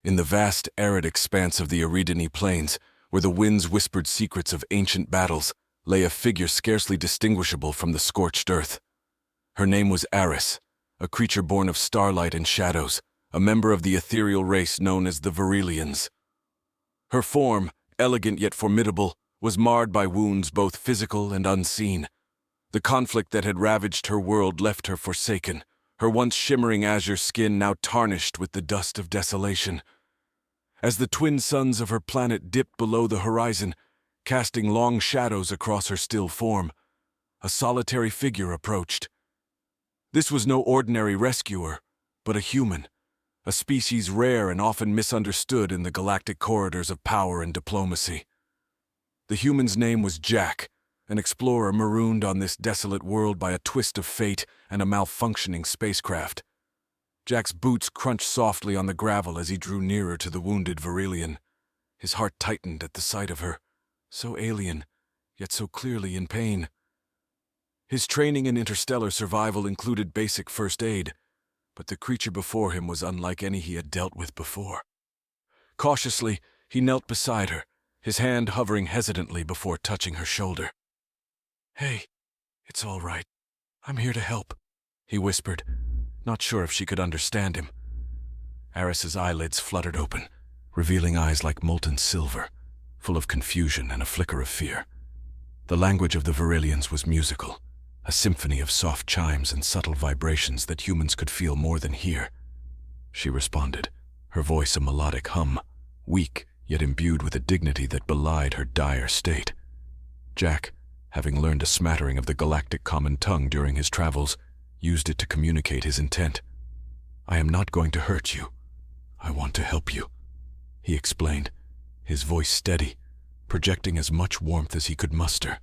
In the vast, arid expanse of the Eridani Plains, where the winds whispered secrets of ancient battles, lay a figure scarcely distinguishable from the scorched earth. Her name was Aris, a creature born of starlight and shadows, a member of the ethereal race known as the Verilians. Her form, elegant yet formidable, was marred by wounds both physical and unseen. The conflict that had ravaged her world left her forsaken, her once shimmering azure skin now tarnished with the dust of desolation. As the twin suns of her planet dipped below the horizon, casting long shadows across her still form, a solitary figure approached. This was no ordinary rescuer, but a human, a species rare and often misunderstood in the galactic corridors of power and diplomacy. The human's name was Jack, an explorer marooned on this desolate world by a twist of fate and a malfunctioning spacecraft. Jack's boots crunched softly on the gravel as he drew nearer to the wounded Verilian. His heart tightened at the sight of her, so alien, yet so clearly in pain. His training in interstellar survival included basic first aid, but the creature before him was unlike any he had dealt with before. Cautiously, he knelt beside her, his hand hovering hesitantly before touching her shoulder. "Hey, it's all right. I'm here to help," he whispered, not sure if she could understand him. Aris's eyelids fluttered open, revealing eyes like molten silver, full of confusion and a flicker of fear. The language of the Verilians was musical, a symphony of soft chimes and subtle vibrations that humans could feel more than hear. She responded, her voice a melodic hum, weak yet imbued with a dignity that belied her dire state. Jack, having learned a smattering of the galactic common tongue during his travels, used it to communicate his intent. "I am not going to hurt you. I want to help you," he explained, his voice steady, projecting as much warmth as he could muster.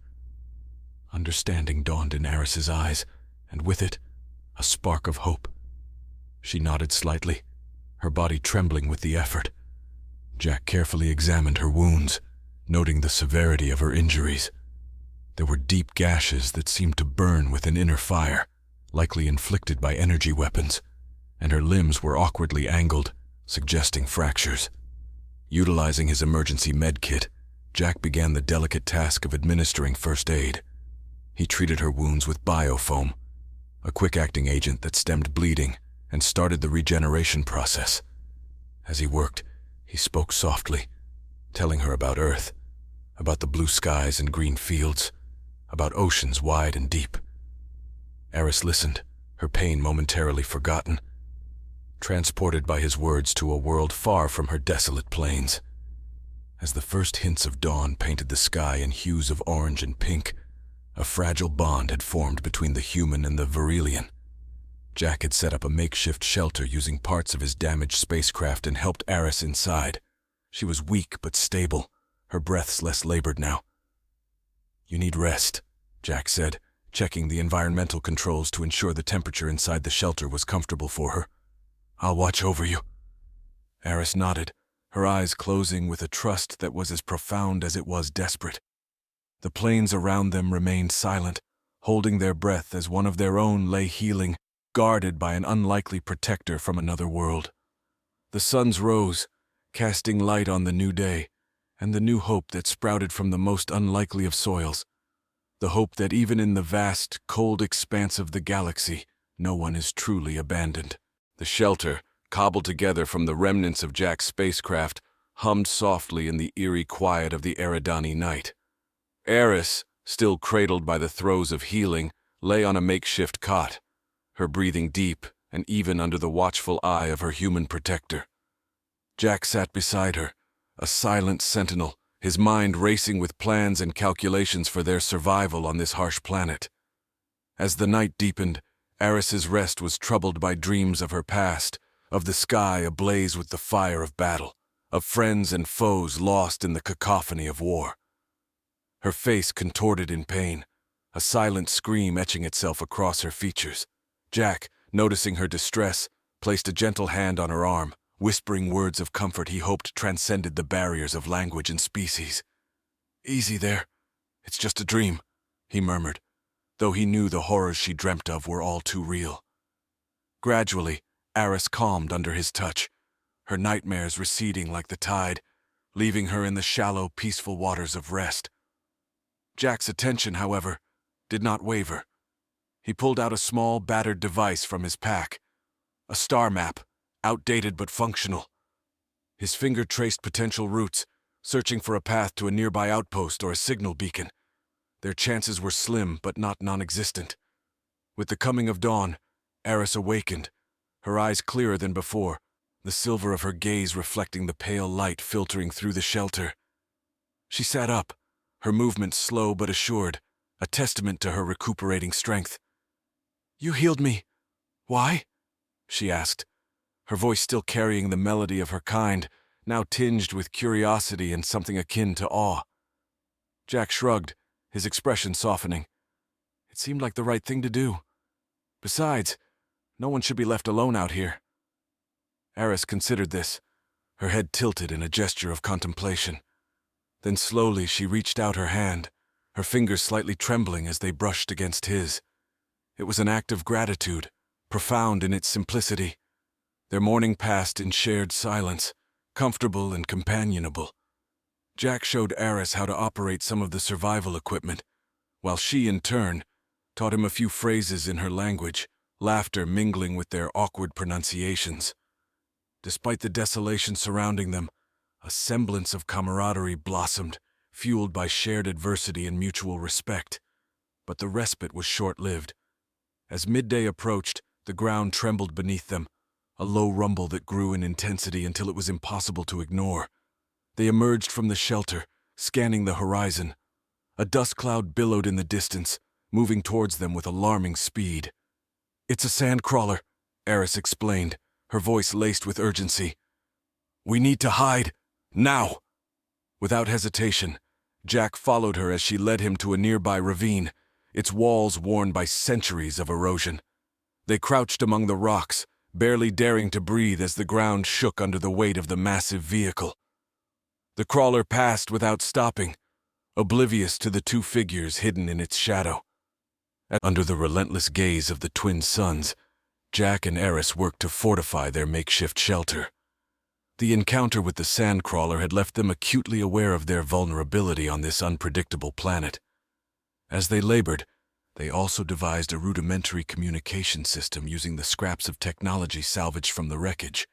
Understanding dawned in Aris's eyes, and with it, a spark of hope. She nodded slightly, her body trembling with the effort. Jack carefully examined her wounds, noting the severity of her injuries. There were deep gashes that seemed to burn with an inner fire, likely inflicted by energy weapons, and her limbs were awkwardly angled, suggesting fractures. Utilizing his emergency med kit, Jack began the delicate task of administering first aid. He treated her wounds with biofoam, a quick-acting agent that stemmed bleeding and started the regeneration process. As he worked, he spoke softly, telling her about Earth, about the blue skies and green fields, about oceans wide and deep. Aris listened, her pain momentarily forgotten, transported by his words to a world far from her desolate plains. As the first hints of dawn painted the sky in hues of orange and pink, a fragile bond had formed between the human and the Verilian. Jack had set up a makeshift shelter using parts of his damaged spacecraft and helped Aris inside. She was weak but stable, her breaths less labored now. "You need rest," Jack said, checking the environmental controls to ensure the temperature inside the shelter was comfortable for her. "I'll watch over you." Aris nodded, her eyes closing with a trust that was as profound as it was desperate. The plains around them remained silent, holding their breath as one of their own lay healing, guarded by an unlikely protector from another world. The suns rose, casting light on the new day, and the new hope that sprouted from the most unlikely of soils. The hope that even in the vast, cold expanse of the galaxy, no one is truly abandoned. The shelter, cobbled together from the remnants of Jack's spacecraft, hummed softly in the eerie quiet of the Eridani night. Aris, still cradled by the throes of healing, lay on a makeshift cot, her breathing deep and even under the watchful eye of her human protector. Jack sat beside her, a silent sentinel, his mind racing with plans and calculations for their survival on this harsh planet. As the night deepened, Aris's rest was troubled by dreams of her past, of the sky ablaze with the fire of battle, of friends and foes lost in the cacophony of war. Her face contorted in pain, a silent scream etching itself across her features. Jack, noticing her distress, placed a gentle hand on her arm, whispering words of comfort he hoped transcended the barriers of language and species. "Easy there. It's just a dream," he murmured, though he knew the horrors she dreamt of were all too real. Gradually, Aris calmed under his touch, her nightmares receding like the tide, leaving her in the shallow, peaceful waters of rest. Jack's attention, however, did not waver. He pulled out a small, battered device from his pack, a star map, outdated but functional. His finger traced potential routes, searching for a path to a nearby outpost or a signal beacon. Their chances were slim but not non-existent. With the coming of dawn, Eris awakened, her eyes clearer than before, the silver of her gaze reflecting the pale light filtering through the shelter. She sat up, her movements slow but assured, a testament to her recuperating strength. "You healed me. Why?" she asked, her voice still carrying the melody of her kind, now tinged with curiosity and something akin to awe. Jack shrugged, his expression softening. It seemed like the right thing to do. Besides, no one should be left alone out here. Eris considered this, her head tilted in a gesture of contemplation. Then slowly she reached out her hand, her fingers slightly trembling as they brushed against his. It was an act of gratitude, profound in its simplicity. Their morning passed in shared silence, comfortable and companionable. Jack showed Eris how to operate some of the survival equipment, while she, in turn, taught him a few phrases in her language, laughter mingling with their awkward pronunciations. Despite the desolation surrounding them, a semblance of camaraderie blossomed, fueled by shared adversity and mutual respect. But the respite was short-lived. As midday approached, the ground trembled beneath them, a low rumble that grew in intensity until it was impossible to ignore. They emerged from the shelter, scanning the horizon. A dust cloud billowed in the distance, moving towards them with alarming speed. "It's a sand crawler," Eris explained, her voice laced with urgency. "We need to hide, now!" Without hesitation, Jack followed her as she led him to a nearby ravine, its walls worn by centuries of erosion. They crouched among the rocks, barely daring to breathe as the ground shook under the weight of the massive vehicle. The crawler passed without stopping, oblivious to the two figures hidden in its shadow. Under the relentless gaze of the twin suns, Jack and Eris worked to fortify their makeshift shelter. The encounter with the sand crawler had left them acutely aware of their vulnerability on this unpredictable planet. As they labored, they also devised a rudimentary communication system using the scraps of technology salvaged from the wreckage.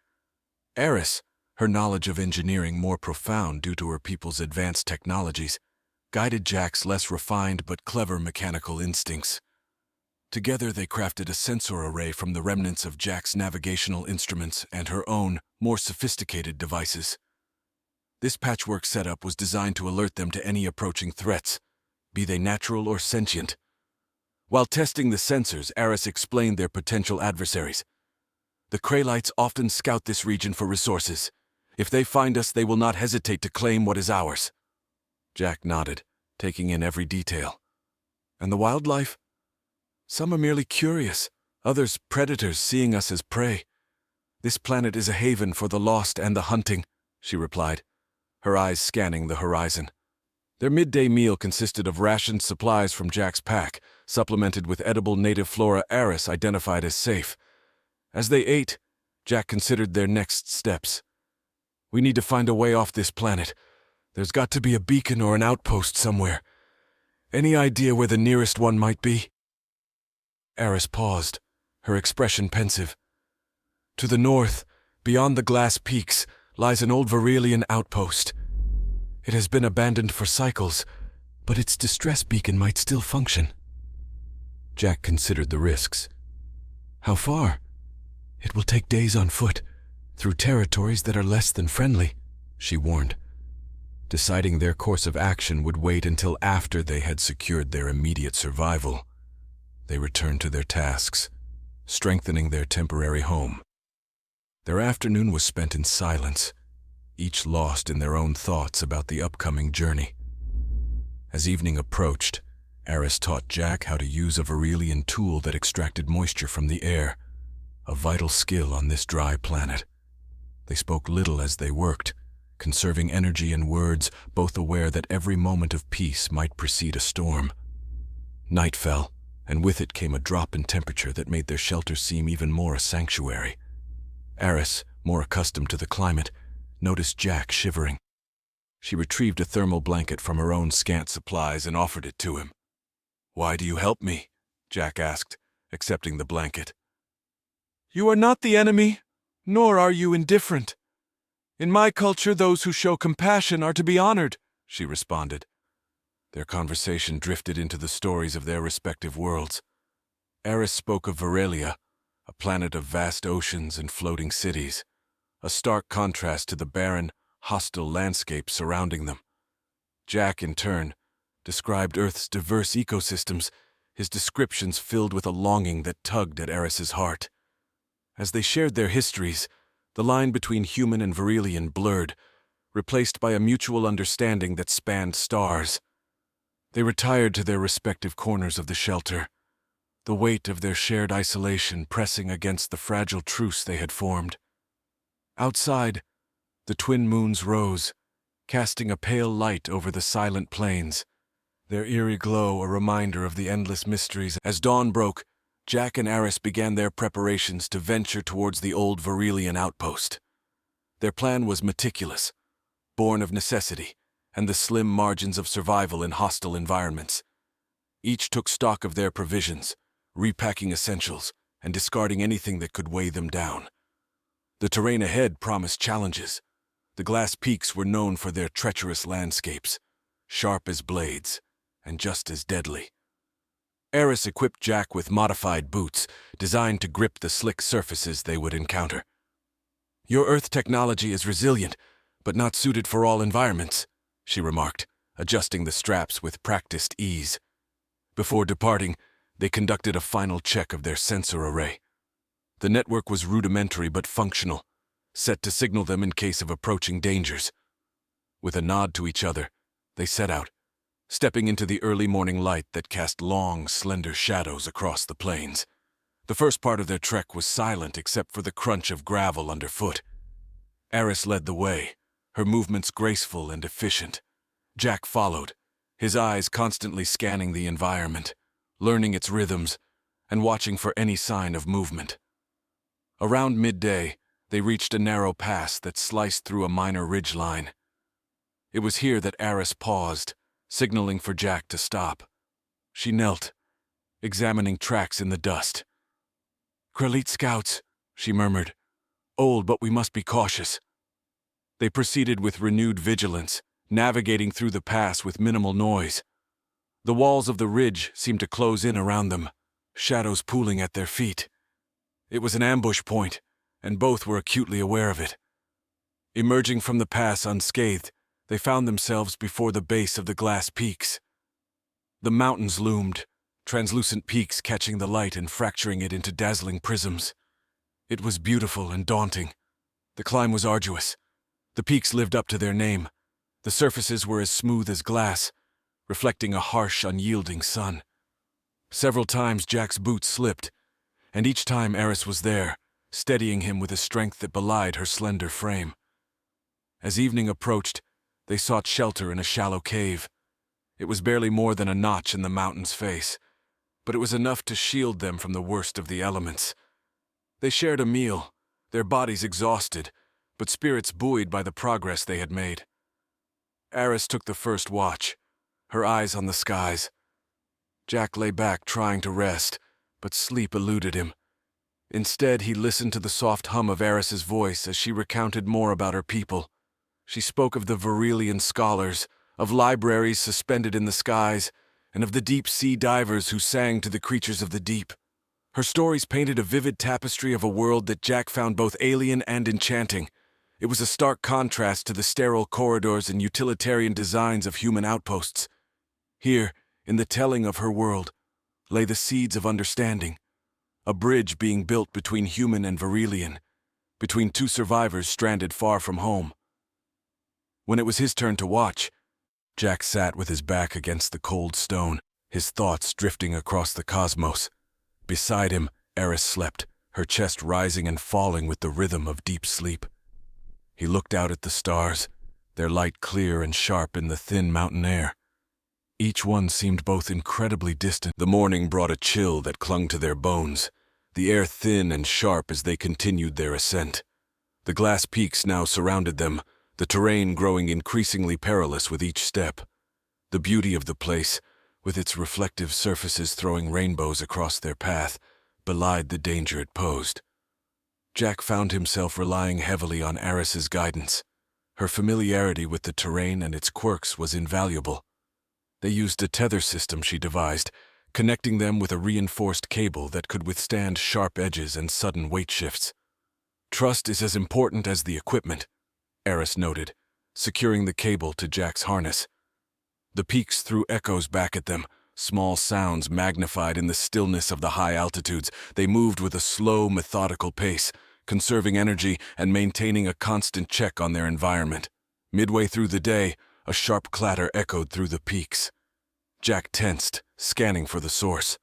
Eris, her knowledge of engineering more profound due to her people's advanced technologies, guided Jack's less refined but clever mechanical instincts. Together they crafted a sensor array from the remnants of Jack's navigational instruments and her own, more sophisticated devices. This patchwork setup was designed to alert them to any approaching threats, be they natural or sentient. While testing the sensors, Eris explained their potential adversaries. "The Kraylites often scout this region for resources. If they find us, they will not hesitate to claim what is ours." Jack nodded, taking in every detail. "And the wildlife? Some are merely curious, others predators seeing us as prey. This planet is a haven for the lost and the hunting," she replied, her eyes scanning the horizon. Their midday meal consisted of rationed supplies from Jack's pack, supplemented with edible native flora Eris identified as safe. As they ate, Jack considered their next steps. "We need to find a way off this planet. There's got to be a beacon or an outpost somewhere. Any idea where the nearest one might be?" Eris paused, her expression pensive. "To the north, beyond the glass peaks, lies an old Varelian outpost. It has been abandoned for cycles, but its distress beacon might still function." Jack considered the risks. "How far?" "It will take days on foot, through territories that are less than friendly," she warned. Deciding their course of action would wait until after they had secured their immediate survival. They returned to their tasks, strengthening their temporary home. Their afternoon was spent in silence, each lost in their own thoughts about the upcoming journey. As evening approached, Eris taught Jack how to use a Varelian tool that extracted moisture from the air, a vital skill on this dry planet. They spoke little as they worked, conserving energy and words, both aware that every moment of peace might precede a storm. Night fell, and with it came a drop in temperature that made their shelter seem even more a sanctuary. Eris, more accustomed to the climate, noticed Jack shivering. She retrieved a thermal blanket from her own scant supplies and offered it to him. "Why do you help me?" Jack asked, accepting the blanket. "You are not the enemy, nor are you indifferent. In my culture, those who show compassion are to be honored," she responded. Their conversation drifted into the stories of their respective worlds. Eris spoke of Veralia, a planet of vast oceans and floating cities, a stark contrast to the barren, hostile landscape surrounding them. Jack, in turn, described Earth's diverse ecosystems, his descriptions filled with a longing that tugged at Eris's heart. As they shared their histories, the line between human and Verilian blurred, replaced by a mutual understanding that spanned stars. They retired to their respective corners of the shelter, the weight of their shared isolation pressing against the fragile truce they had formed. Outside, the twin moons rose, casting a pale light over the silent plains, their eerie glow a reminder of the endless mysteries. As dawn broke, Jack and Eris began their preparations to venture towards the old Verilian outpost. Their plan was meticulous, born of necessity and the slim margins of survival in hostile environments. Each took stock of their provisions, repacking essentials and discarding anything that could weigh them down. The terrain ahead promised challenges. The glass peaks were known for their treacherous landscapes, sharp as blades and just as deadly. Eris equipped Jack with modified boots designed to grip the slick surfaces they would encounter. "Your Earth technology is resilient, but not suited for all environments," she remarked, adjusting the straps with practiced ease. Before departing, they conducted a final check of their sensor array. The network was rudimentary but functional, set to signal them in case of approaching dangers. With a nod to each other, they set out, stepping into the early morning light that cast long, slender shadows across the plains. The first part of their trek was silent except for the crunch of gravel underfoot. Eris led the way, her movements graceful and efficient. Jack followed, his eyes constantly scanning the environment, learning its rhythms, and watching for any sign of movement. Around midday, they reached a narrow pass that sliced through a minor ridgeline. It was here that Eris paused, signaling for Jack to stop. She knelt, examining tracks in the dust. "Krelite scouts," she murmured. "Old, but we must be cautious." They proceeded with renewed vigilance, navigating through the pass with minimal noise. The walls of the ridge seemed to close in around them, shadows pooling at their feet. It was an ambush point, and both were acutely aware of it. Emerging from the pass unscathed, they found themselves before the base of the glass peaks. The mountains loomed, translucent peaks catching the light and fracturing it into dazzling prisms. It was beautiful and daunting. The climb was arduous. The peaks lived up to their name. The surfaces were as smooth as glass, reflecting a harsh, unyielding sun. Several times Jack's boots slipped, and each time Eris was there, steadying him with a strength that belied her slender frame. As evening approached, they sought shelter in a shallow cave. It was barely more than a notch in the mountain's face, but it was enough to shield them from the worst of the elements. They shared a meal, their bodies exhausted, but spirits buoyed by the progress they had made. Eris took the first watch, her eyes on the skies. Jack lay back trying to rest, but sleep eluded him. Instead, he listened to the soft hum of Eris's voice as she recounted more about her people. She spoke of the Verilian scholars, of libraries suspended in the skies, and of the deep-sea divers who sang to the creatures of the deep. Her stories painted a vivid tapestry of a world that Jack found both alien and enchanting. It was a stark contrast to the sterile corridors and utilitarian designs of human outposts. Here, in the telling of her world, lay the seeds of understanding, a bridge being built between human and Verilian, between two survivors stranded far from home. When it was his turn to watch, Jack sat with his back against the cold stone, his thoughts drifting across the cosmos. Beside him, Eris slept, her chest rising and falling with the rhythm of deep sleep. He looked out at the stars, their light clear and sharp in the thin mountain air. Each one seemed both incredibly distant. The morning brought a chill that clung to their bones, the air thin and sharp as they continued their ascent. The glass peaks now surrounded them, the terrain growing increasingly perilous with each step. The beauty of the place, with its reflective surfaces throwing rainbows across their path, belied the danger it posed. Jack found himself relying heavily on Aris's guidance. Her familiarity with the terrain and its quirks was invaluable. They used a tether system she devised, connecting them with a reinforced cable that could withstand sharp edges and sudden weight shifts. "Trust is as important as the equipment," Aris noted, securing the cable to Jack's harness. The peaks threw echoes back at them, small sounds magnified in the stillness of the high altitudes. They moved with a slow, methodical pace, conserving energy and maintaining a constant check on their environment. Midway through the day, a sharp clatter echoed through the peaks. Jack tensed, scanning for the source.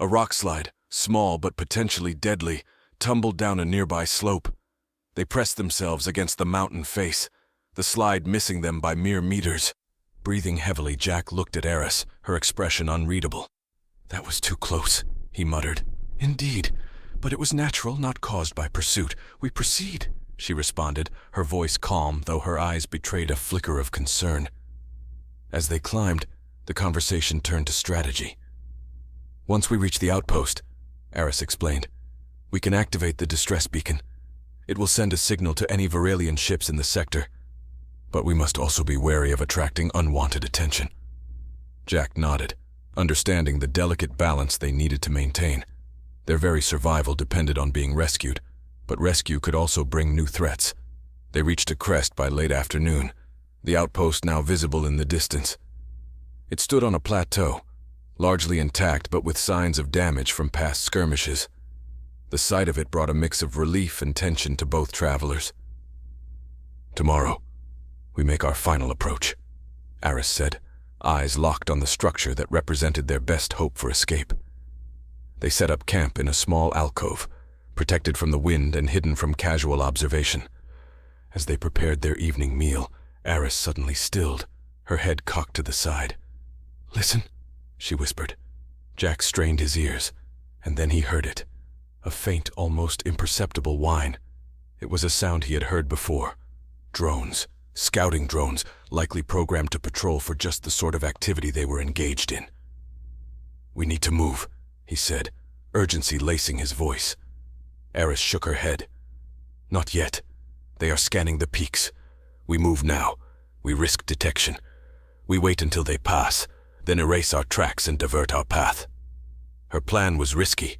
A rockslide, small but potentially deadly, tumbled down a nearby slope. They pressed themselves against the mountain face, the slide missing them by mere meters. Breathing heavily, Jack looked at Aris, her expression unreadable. "That was too close," he muttered. "Indeed, but it was natural, not caused by pursuit. We proceed," she responded, her voice calm, though her eyes betrayed a flicker of concern. As they climbed, the conversation turned to strategy. "Once we reach the outpost," Aris explained, "we can activate the distress beacon. It will send a signal to any Varelian ships in the sector. But we must also be wary of attracting unwanted attention." Jack nodded, understanding the delicate balance they needed to maintain. Their very survival depended on being rescued, but rescue could also bring new threats. They reached a crest by late afternoon, the outpost now visible in the distance. It stood on a plateau, largely intact but with signs of damage from past skirmishes. The sight of it brought a mix of relief and tension to both travelers. "Tomorrow, we make our final approach," Aris said, eyes locked on the structure that represented their best hope for escape. They set up camp in a small alcove, protected from the wind and hidden from casual observation. As they prepared their evening meal, Aris suddenly stilled, her head cocked to the side. "Listen," she whispered. Jack strained his ears, and then he heard it, a faint, almost imperceptible whine. It was a sound he had heard before. Drones. Scouting drones, likely programmed to patrol for just the sort of activity they were engaged in. "We need to move," he said, urgency lacing his voice. Aris shook her head. "Not yet. They are scanning the peaks. We move now. We risk detection. We wait until they pass, then erase our tracks and divert our path." Her plan was risky,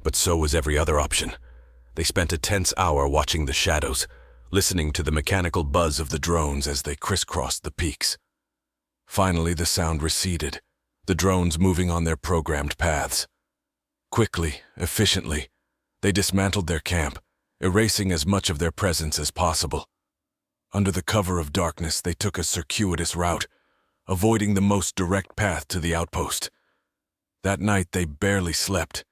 but so was every other option. They spent a tense hour watching the shadows, listening to the mechanical buzz of the drones as they crisscrossed the peaks. Finally, the sound receded, the drones moving on their programmed paths. Quickly, efficiently, they dismantled their camp, erasing as much of their presence as possible. Under the cover of darkness, they took a circuitous route, avoiding the most direct path to the outpost. That night, they barely slept.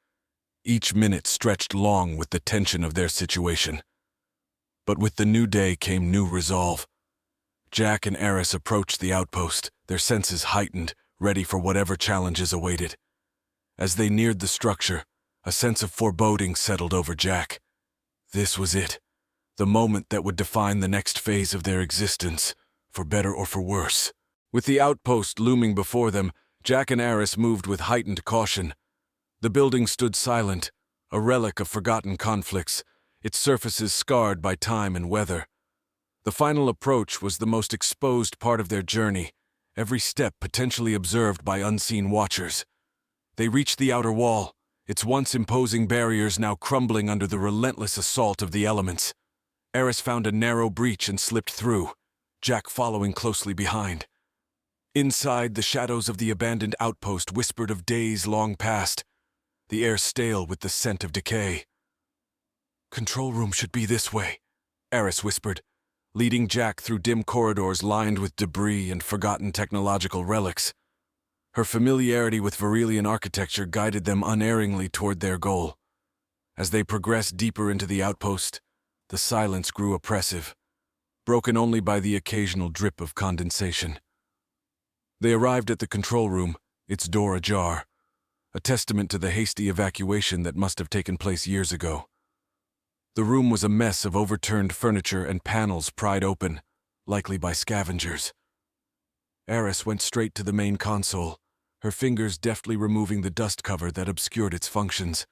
Each minute stretched long with the tension of their situation. But with the new day came new resolve. Jack and Aris approached the outpost, their senses heightened, ready for whatever challenges awaited. As they neared the structure, a sense of foreboding settled over Jack. This was it, the moment that would define the next phase of their existence, for better or for worse. With the outpost looming before them, Jack and Aris moved with heightened caution. The building stood silent, a relic of forgotten conflicts, its surfaces scarred by time and weather. The final approach was the most exposed part of their journey, every step potentially observed by unseen watchers. They reached the outer wall, its once imposing barriers now crumbling under the relentless assault of the elements. Aris found a narrow breach and slipped through, Jack following closely behind. Inside, the shadows of the abandoned outpost whispered of days long past, the air stale with the scent of decay. "Control room should be this way," Aris whispered, leading Jack through dim corridors lined with debris and forgotten technological relics. Her familiarity with Varelian architecture guided them unerringly toward their goal. As they progressed deeper into the outpost, the silence grew oppressive, broken only by the occasional drip of condensation. They arrived at the control room, its door ajar, a testament to the hasty evacuation that must have taken place years ago. The room was a mess of overturned furniture and panels pried open, likely by scavengers. Eris went straight to the main console, her fingers deftly removing the dust cover that obscured its functions.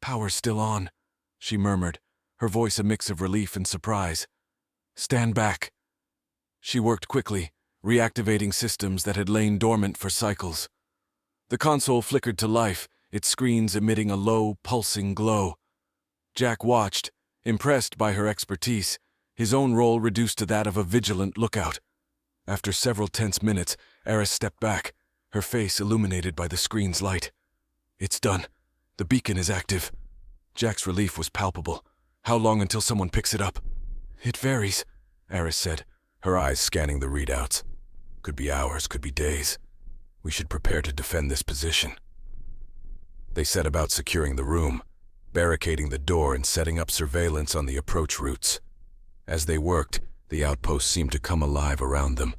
"Power's still on," she murmured, her voice a mix of relief and surprise. "Stand back." She worked quickly, reactivating systems that had lain dormant for cycles. The console flickered to life, its screens emitting a low, pulsing glow. Jack watched, impressed by her expertise, his own role reduced to that of a vigilant lookout. After several tense minutes, Eris stepped back, her face illuminated by the screen's light. "It's done. The beacon is active." Jack's relief was palpable. "How long until someone picks it up?" "It varies," Eris said, her eyes scanning the readouts. "Could be hours, could be days. We should prepare to defend this position." They set about securing the room, barricading the door and setting up surveillance on the approach routes. As they worked, the outpost seemed to come alive around them,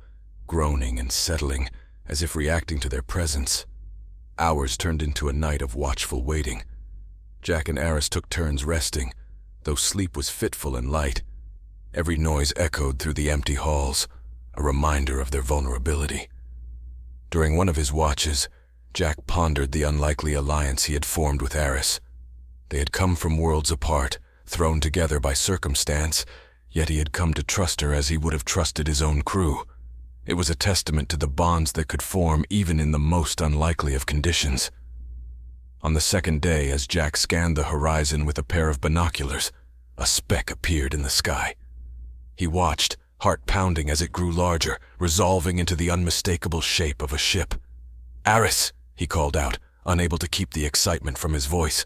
groaning and settling, as if reacting to their presence. Hours turned into a night of watchful waiting. Jack and Eris took turns resting, though sleep was fitful and light. Every noise echoed through the empty halls, a reminder of their vulnerability. During one of his watches, Jack pondered the unlikely alliance he had formed with Eris. They had come from worlds apart, thrown together by circumstance, yet he had come to trust her as he would have trusted his own crew. It was a testament to the bonds that could form even in the most unlikely of conditions. On the second day, as Jack scanned the horizon with a pair of binoculars, a speck appeared in the sky. He watched, heart pounding as it grew larger, resolving into the unmistakable shape of a ship. "Eris!" he called out, unable to keep the excitement from his voice.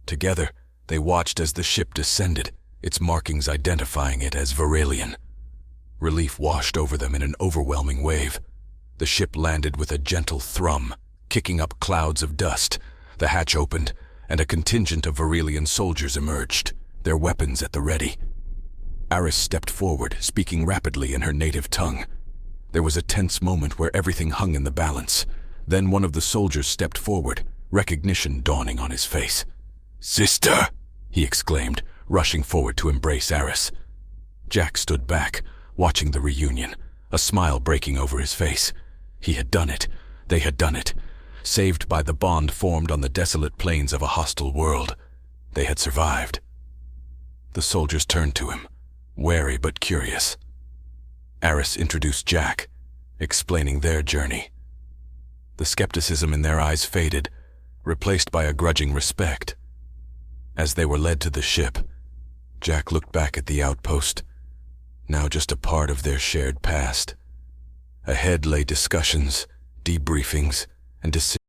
Together, they watched as the ship descended, its markings identifying it as Varelian. Relief washed over them in an overwhelming wave. The ship landed with a gentle thrum, kicking up clouds of dust. The hatch opened, and a contingent of Varelian soldiers emerged, their weapons at the ready. Eris stepped forward, speaking rapidly in her native tongue. There was a tense moment where everything hung in the balance. Then one of the soldiers stepped forward, recognition dawning on his face. "Sister!" he exclaimed, rushing forward to embrace Eris. Jack stood back, watching the reunion, a smile breaking over his face. He had done it. They had done it. Saved by the bond formed on the desolate plains of a hostile world. They had survived. The soldiers turned to him, wary but curious. Eris introduced Jack, explaining their journey. The skepticism in their eyes faded, replaced by a grudging respect. As they were led to the ship, Jack looked back at the outpost, now just a part of their shared past. Ahead lay discussions, debriefings, and decisions.